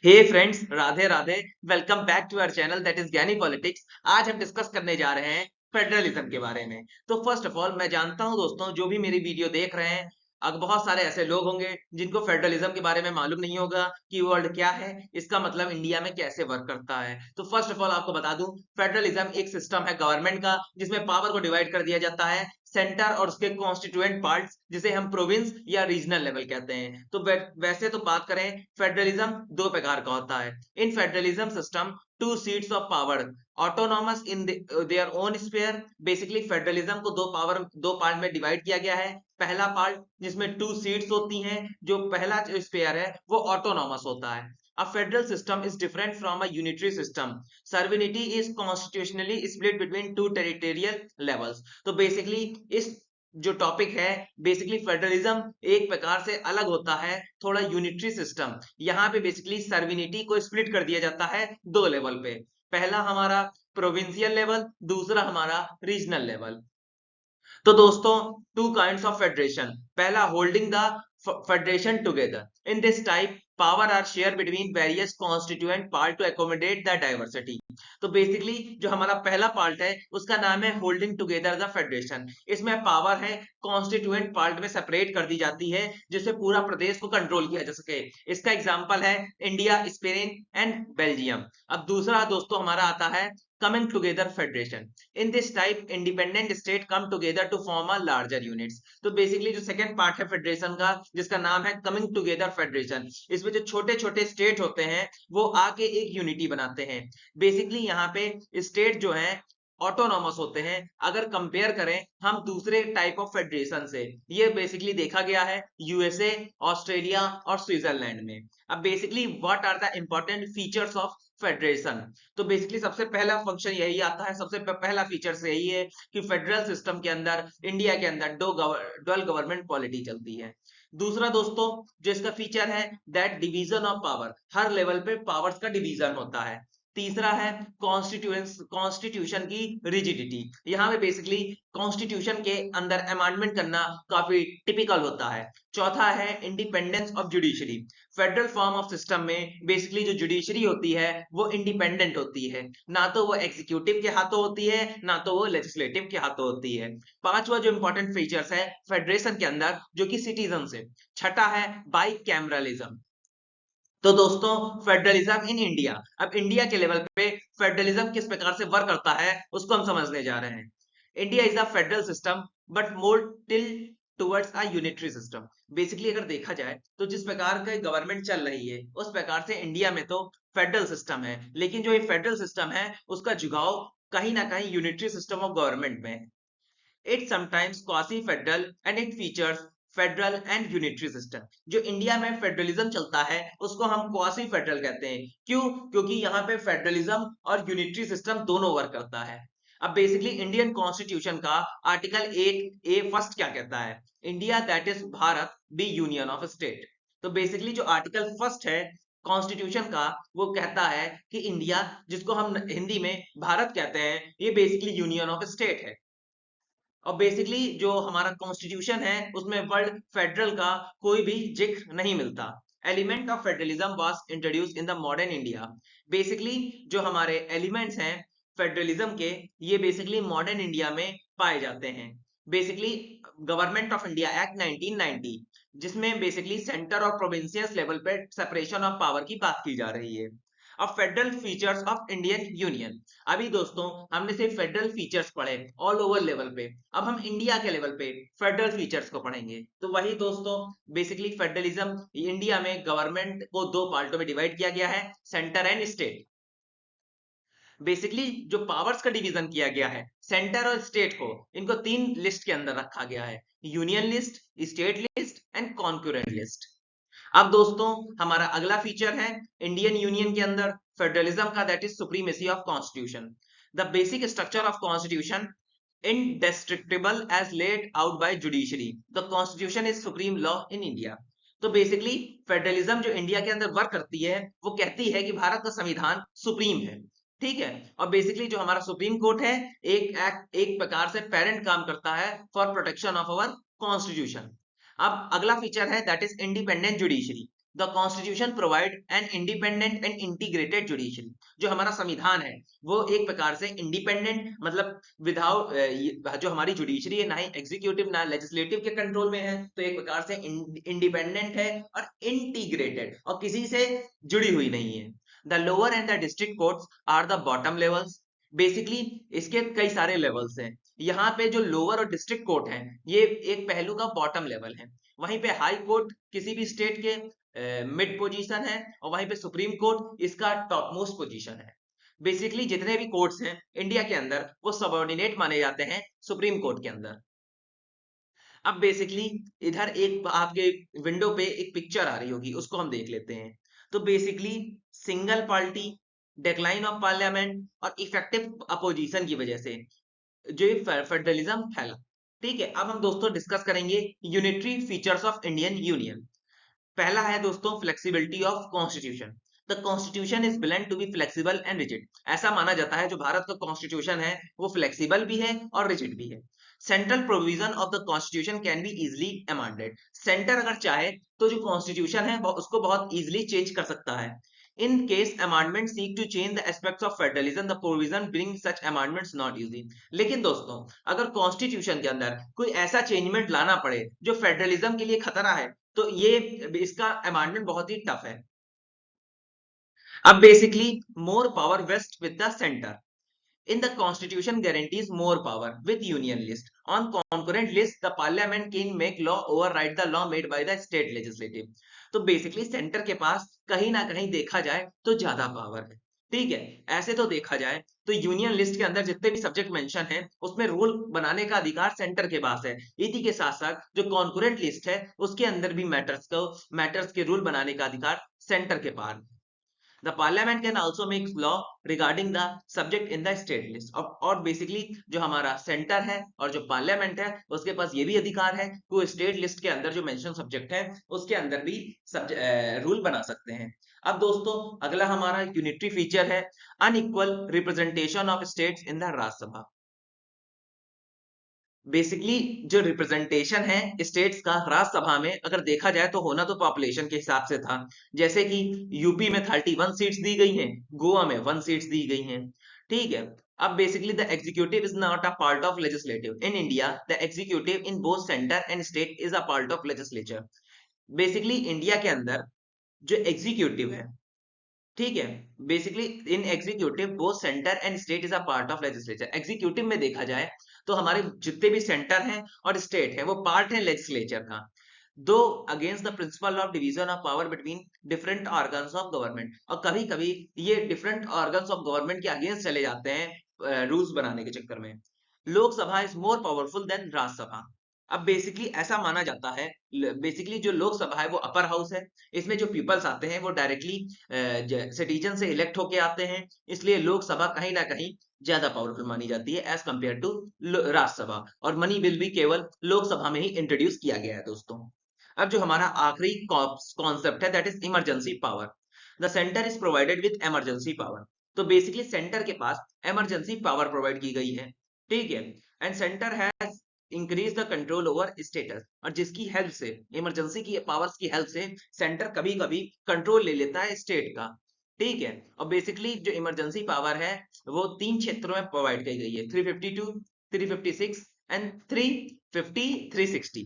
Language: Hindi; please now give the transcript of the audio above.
Hey friends, Radhe Radhe. Welcome back to our channel that is Gyani politics. आज हम डिस्कस करने जा रहे हैं फेडरलिज्म के बारे में। तो फर्स्ट ऑफ ऑल मैं जानता हूं दोस्तों, जो भी मेरी वीडियो देख रहे हैं, अब बहुत सारे ऐसे लोग होंगे जिनको फेडरलिज्म के बारे में मालूम नहीं होगा कि वर्ड क्या है, इसका मतलब इंडिया में कैसे वर्क करता है। तो फर्स्ट ऑफ ऑल आपको बता दूं, फेडरलिज्म एक सिस्टम है गवर्नमेंट का जिसमें पावर को डिवाइड कर दिया जाता है सेंटर और उसके कॉन्स्टिट्यूएंट पार्ट्स, जिसे हम प्रोविंस या रीजनल लेवल कहते हैं। तो वैसे तो बात करें, फेडरलिज्म दो प्रकार का होता है। In federalism system two seats of power autonomous in their own sphere. Basically federalism को दो पार्ट में डिवाइड किया गया है। पहला पार्ट जिसमें टू सीट्स होती हैं, जो पहला स्फीयर है वो ऑटोनॉमस होता है। A federal system is different from a unitary system. Sovereignty is constitutionally split between two territorial levels. तो बेसिकली इस जो टॉपिक है, बेसिकली फेडरलिज्म एक प्रकार से अलग होता है, थोड़ा यूनिटरी सिस्टम। यहाँ पे बेसिकली सर्विनिटी को स्प्लिट कर दिया जाता है दो लेवल पे। पहला हमारा प्रोविंशियल लेवल, दूसरा हमारा रीजनल लेवल। तो दोस्तों, टू काइंड्स ऑफ फेडरेशन। पहला, holding the federation together. In this type power are share between various constituent part to accommodate the diversity. तो बेसिकली जो हमारा पहला पार्ट है उसका नाम है होल्डिंग टुगेदर द फेडरेशन। इसमें पावर है कॉन्स्टिट्यूएंट पार्ट में सेपरेट कर दी जाती है, जिससे पूरा प्रदेश को कंट्रोल किया जा सके। इसका एग्जांपल है इंडिया, स्पेन एंड बेल्जियम। अब दूसरा दोस्तों हमारा आता है coming together federation. In this type independent state come together to form a larger units. तो बेसिकली जो सेकंड पार्ट है फेडरेशन का, जिसका नाम है कमिंग टुगेदर फेडरेशन, इसमें जो छोटे छोटे स्टेट होते हैं वो आके एक यूनिटी बनाते हैं। बेसिकली यहाँ पे स्टेट जो है ऑटोनॉमस होते हैं, अगर कंपेयर करें हम दूसरे टाइप ऑफ फेडरेशन से। ये बेसिकली देखा गया है यूएसए, ऑस्ट्रेलिया और स्विट्जरलैंड में। अब basically what are the important features of federation. तो बेसिकली सबसे पहला फंक्शन यही आता है, सबसे पहला फीचर यही है कि फेडरल सिस्टम के अंदर, इंडिया के अंदर डुअल गवर्नमेंट पॉलिटी चलती है। दूसरा दोस्तों जो इसका फीचर है, that division of power, her level पे पावर्स का डिवीजन होता है। तीसरा है कॉन्स्टिट्यूशन की रिजिडिटी। यहाँ पे बेसिकली कॉन्स्टिट्यूशन के अंदर अमेंडमेंट करना काफी टिपिकल होता है। चौथा है independence of judiciary. Federal form of system में बेसिकली जो जुडिशरी होती है वो इंडिपेंडेंट होती है, ना तो वो एग्जीक्यूटिव के हाथों होती है ना तो वो लेजिस्लेटिव के हाथों होती है। पांचवा जो इंपॉर्टेंट फीचर्स है फेडरेशन के अंदर, जो कि सिटीजनशिप। छठा है बाई कैमरलिज्म। तो दोस्तों, फेडरलिज्म इन इंडिया। अब इंडिया के लेवल पे फेडरलिज्म किस प्रकार से वर्क करता है उसको हम समझने जा रहे हैं। India is a federal system but more till towards a unitary system. Basically अगर देखा जाए तो जिस प्रकार का गवर्नमेंट चल रही है उस प्रकार से इंडिया में तो फेडरल सिस्टम है, लेकिन जो ये फेडरल सिस्टम है उसका झुकाव कहीं ना कहीं यूनिटरी सिस्टम ऑफ गवर्नमेंट में है। It's sometimes quasi-federal and it features federal and unitary system. जो इंडिया में फेडरलिज्म चलता है उसको हम क्वासी फेडरल कहते हैं। क्यों? क्योंकि यहाँ पे फेडरलिज्म और यूनिटरी सिस्टम दोनों वर्क करता है। अब बेसिकली इंडियन कॉन्स्टिट्यूशन का आर्टिकल 8A फर्स्ट क्या कहता है? India that is Bharat be union of state. तो बेसिकली जो आर्टिकल फर्स्ट है कॉन्स्टिट्यूशन का, वो कहता है कि इंडिया, जिसको हम हिंदी में भारत कहते हैं, ये बेसिकली यूनियन ऑफ स्टेट है। और बेसिकली जो हमारा कॉन्स्टिट्यूशन है उसमें वर्ड फेडरल का कोई भी जिक्र नहीं मिलता। Element of federalism was introduce in the modern India. Basically जो हमारे एलिमेंट्स हैं फेडरलिज्म के, ये बेसिकली मॉडर्न इंडिया में पाए जाते हैं। Basically government of India act 1990, जिसमें बेसिकली सेंटर और प्रोविंशियल लेवल पे सेपरेशन ऑफ पावर की बात की जा रही है। अब federal features of Indian union. अभी दोस्तों हमने सिर्फ फेडरल फीचर्स पढ़े ऑल ओवर लेवल पे, अब हम इंडिया के लेवल पे फेडरल फीचर्स को पढ़ेंगे। तो वही दोस्तों, बेसिकली फेडरलिज्म इंडिया में गवर्नमेंट को दो पार्टों में डिवाइड किया गया है, सेंटर एंड स्टेट। बेसिकली जो पावर्स का डिवीजन किया गया है सेंटर और स्टेट को, इनको तीन लिस्ट के अंदर रखा गया है, union list, state list and concurrent list. अब दोस्तों हमारा अगला फीचर है इंडियन यूनियन के अंदर फेडरलिज्म का, that is supremacy of constitution. The basic structure of constitution indestructible as laid out by judiciary. The constitution is supreme law in India. तो बेसिकली फेडरलिज्म जो इंडिया के अंदर वर्क करती है वो कहती है कि भारत का संविधान सुप्रीम है, ठीक है। और बेसिकली जो हमारा सुप्रीम कोर्ट है एक प्रकार से पेरेंट काम करता है for protection of our constitution. अब अगला फीचर है that is independent judiciary. The constitution provide an independent and integrated judiciary. जो हमारा संविधान है वो एक प्रकार से इंडिपेंडेंट मतलब विदाउट जो हमारी जुडिशरी है ना ही एग्जीक्यूटिव ना लेजिस्लेटिव के कंट्रोल में है, तो एक प्रकार से इंडिपेंडेंट है और इंटीग्रेटेड और किसी से जुड़ी हुई नहीं है। The lower and the district courts are the bottom levels. Basically इसके कई सारे लेवल्स हैं। यहाँ पे जो लोअर और डिस्ट्रिक्ट कोर्ट है ये एक पहलू का बॉटम लेवल है। वहीं पे हाई कोर्ट किसी भी स्टेट के मिड पोजीशन है और वहीं पे सुप्रीम कोर्ट इसका टॉप मोस्ट पोजीशन है। बेसिकली जितने भी कोर्ट्स हैं इंडिया के अंदर वो सबऑर्डिनेट माने जाते हैं सुप्रीम कोर्ट के अंदर। अब बेसिकली इधर एक आपके विंडो पे एक पिक्चर आ रही होगी, उसको हम देख लेते हैं। तो basically single party, decline of parliament और इफेक्टिव अपोजिशन की वजह से जो फेडरलिज्म फैला। ठीक है, अब हम दोस्तों डिस्कस करेंगे unitary features of Indian union. पहला है दोस्तों flexibility of constitution. The constitution is meant to be flexible and rigid. ऐसा माना जाता है जो भारत का कॉन्स्टिट्यूशन है वो फ्लेक्सिबल भी है और रिजिड भी है। Central provision of the constitution can be easily amended. Centre अगर चाहे तो जो कॉन्स्टिट्यूशन है उसको बहुत इजिली चेंज कर सकता है। In case amendments seek to change the aspects of federalism, the provision bring such amendments not easy। लेकिन दोस्तों अगर कॉन्स्टिट्यूशन के अंदर कोई ऐसा चेंजमेंट लाना पड़े जो फेडरलिज्म के लिए खतरा है तो ये इसका अमेंडमेंट बहुत ही टफ है। अब basically more power vest with the centre. In the constitution guarantees more power with union list. On concurrent list, the parliament can make law override the law made by the state legislative। तो बेसिकली सेंटर के पास कहीं ना कहीं देखा जाए तो ज्यादा पावर है। ठीक है, ऐसे तो देखा जाए तो यूनियन लिस्ट के अंदर जितने भी सब्जेक्ट मेंशन है उसमें रूल बनाने का अधिकार सेंटर के पास है। इसी के साथ साथ जो कॉन्करेंट लिस्ट है उसके अंदर भी मैटर्स के रूल बनाने का अधिकार सेंटर के पास। The parliament can also make law regarding the subject in the state list। और बेसिकली जो हमारा सेंटर है और जो पार्लियामेंट है उसके पास ये भी अधिकार है कि वो स्टेट लिस्ट के अंदर जो मेंशन सब्जेक्ट है उसके अंदर भी रूल बना सकते हैं। अब दोस्तों अगला हमारा यूनिटरी फीचर है unequal representation of states in the Rajya Sabha. Basically जो रिप्रेजेंटेशन है स्टेट्स का राज्यसभा में अगर देखा जाए तो होना तो पॉपुलेशन के हिसाब से था। जैसे कि यूपी में 31 सीट्स दी गई हैं, गोवा में 1 सीट्स दी गई हैं। ठीक है, अब basically the executive is not a part of legislative in India. The executive in both centre and state is a part of legislature. Basically India के अंदर जो एग्जीक्यूटिव है, ठीक है, basically in executive both centre and state is a part of legislature. Executive में देखा जाए तो हमारे जितने भी सेंटर हैं और स्टेट है वो पार्ट है लेजिस्लेचर का। दो against the principle of division of power between different organs of government. और कभी कभी ये डिफरेंट ऑर्गन्स ऑफ गवर्नमेंट के अगेंस्ट चले जाते हैं रूल्स बनाने के चक्कर में। Lok Sabha is more powerful than Rajya Sabha. अब बेसिकली ऐसा माना जाता है, बेसिकली जो लोकसभा है वो अपर हाउस है। इसमें जो पीपल्स आते हैं वो डायरेक्टली सिटीजन से इलेक्ट होके आते हैं, इसलिए लोकसभा कहीं ना कहीं ज्यादा पावरफुल मानी जाती है एज कंपेयर टू राज्यसभा। और मनी बिल भी केवल लोकसभा में ही इंट्रोड्यूस किया गया है दोस्तों। अब जो हमारा आखिरी कॉन्सेप्ट है that is emergency power. The centre is provided with emergency power. तो बेसिकली सेंटर के पास इमरजेंसी पावर प्रोवाइड की गई है। ठीक है, and centre has increase the control over status. और जिसकी हेल्प से इमरजेंसी की पावर्स की हेल्प से सेंटर कभी कभी कंट्रोल ले लेता है स्टेट का। ठीक है, और बेसिकली जो इमरजेंसी पावर है वो 3 क्षेत्रों में प्रोवाइड की गई है, 352, 356 एंड 350, 360।